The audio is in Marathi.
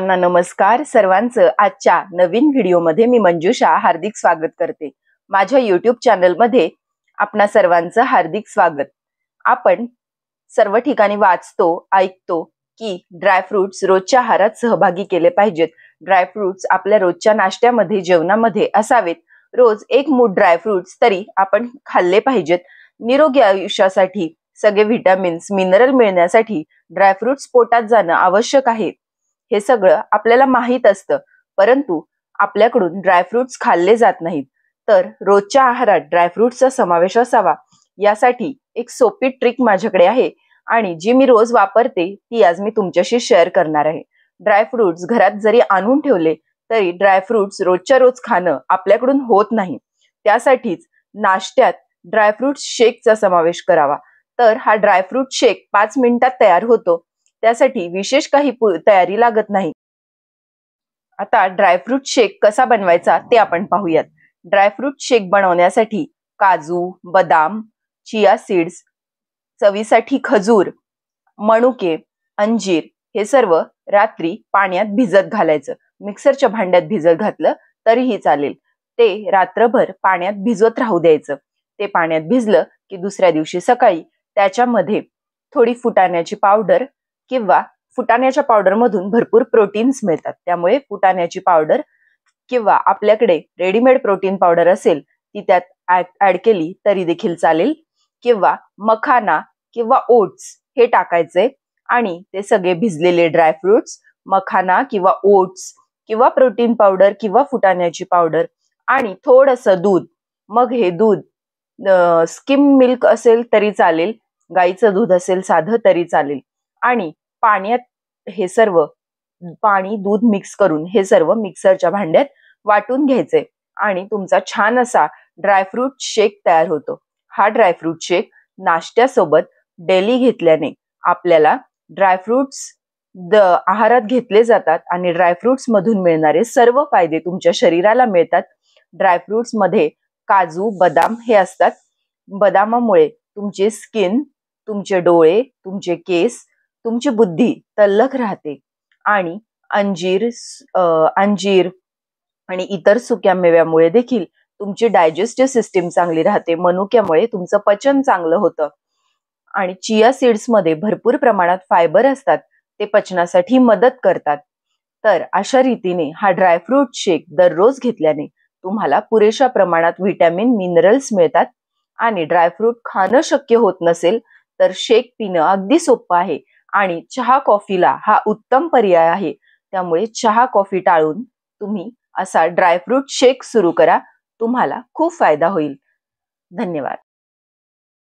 सर्वांना नमस्कार. सर्वांचं आजच्या नवीन व्हिडिओमध्ये मी मंजुषा हार्दिक स्वागत करते. माझ्या YouTube चॅनलमध्ये आपणा सर्वांचं हार्दिक स्वागत. आपण सर्व ठिकाणी वाचतो ऐकतो की ड्रायफ्रुट्स रोजच्या आहारात सहभागी केले पाहिजेत. ड्रायफ्रुट्स आपल्या रोजच्या नाश्त्यामध्ये जेवणामध्ये असावेत. रोज एक मूठ ड्रायफ्रुट्स तरी आपण खाल्ले पाहिजेत. निरोगी आयुष्यासाठी सगळे व्हिटॅमिन्स मिनरल मिळण्यासाठी ड्रायफ्रुट्स पोटात जाणं आवश्यक आहे. हे सगळं आपल्याला माहित असतं, परंतु आपल्याकडून ड्रायफ्रुट्स खाल्ले जात नाहीत. तर रोजच्या आहारात ड्रायफ्रुट्सचा समावेश असावा यासाठी एक सोपी ट्रिक माझ्याकडे आहे आणि जी मी रोज वापरते ती आज मी तुमच्याशी शेअर करणार आहे. ड्रायफ्रुट्स घरात जरी आणून ठेवले तरी ड्रायफ्रुट्स रोजच्या रोज खाणं आपल्याकडून होत नाही. त्यासाठीच नाश्त्यात ड्रायफ्रुट्स शेकचा समावेश करावा. तर हा ड्रायफ्रूट शेक 5 मिनिटात तयार होतो. त्यासाठी विशेष काही तयारी लागत नाही. आता ड्रायफ्रूट शेक कसा बनवायचा ते आपण पाहूयात. ड्रायफ्रूट शेक बनवण्यासाठी काजू, बदाम, चिया सीड्स, चवीसाठी खजूर, मनुके, अंजीर हे सर्व रात्री पाण्यात भिजत घालायचं. मिक्सरच्या भांड्यात भिजत घातलं तरीही चालेल. ते रात्रभर पाण्यात भिजत राहू द्यायचं. ते पाण्यात भिजलं की दुसऱ्या दिवशी सकाळी त्याच्यामध्ये थोडी फुटाण्याची पावडर किंवा फुटाण्याच्या पावडर मधून भरपूर प्रोटीन्स मिळतात, त्यामुळे फुटाण्याची पावडर किंवा आपल्याकडे रेडीमेड प्रोटीन पावडर असेल ती त्यात ऍड केली तरी देखील चालेल, किंवा मखाना किंवा ओट्स हे टाकायचे आणि ते सगळे भिजलेले ड्रायफ्रुट्स, मखाना किंवा ओट्स किंवा प्रोटीन पावडर किंवा फुटाण्याची पावडर आणि थोडंसं दूध. मग हे दूध स्किम मिल्क असेल तरी चालेल, गाईचं दूध असेल साधं तरी चालेल, आणि पाण्यात हे सर्व पाणी दूध मिक्स करून हे सर्व मिक्सरच्या भांड्यात वाटून घ्यायचे आणि तुमचा छान असा ड्रायफ्रूट शेक तयार होतो. हा ड्रायफ्रूट शेक नाश्त्यासोबत डेली घेतल्याने आपल्याला ड्रायफ्रुट्स आहारात घेतले जातात आणि ड्रायफ्रुट्स मधून मिळणारे सर्व फायदे तुमच्या शरीराला मिळतात. ड्रायफ्रुट्स मध्ये काजू, बदाम हे असतात. बदामामुळे तुमचे स्किन, तुमचे डोळे, तुमचे केस, तुमची बुद्धी तल्लख राहते. आणि अंजीर आणि इतर सुक्या मेव्यामुळे देखील तुमची डायजेस्टिव्ह सिस्टीम चांगली राहते. मनुक्यामुळे तुमचं पचन चांगलं होतं. आणि चिया सीड्स मध्ये भरपूर प्रमाणात फायबर असतात, ते पचनासाठी मदत करतात. तर अशा रीतीने हा ड्रायफ्रूट शेक दररोज घेतल्याने तुम्हाला पुरेशा प्रमाणात व्हिटॅमिन मिनरल्स मिळतात. आणि ड्रायफ्रूट खाणं शक्य होत नसेल तर शेक पिणं अगदी सोपं आहे आणि चहा कॉफीला हा उत्तम पर्याय आहे. त्यामुळे चहा कॉफी टाळून तुम्ही असा ड्रायफ्रूट शेक सुरू करा. तुम्हाला खूप फायदा होईल. धन्यवाद.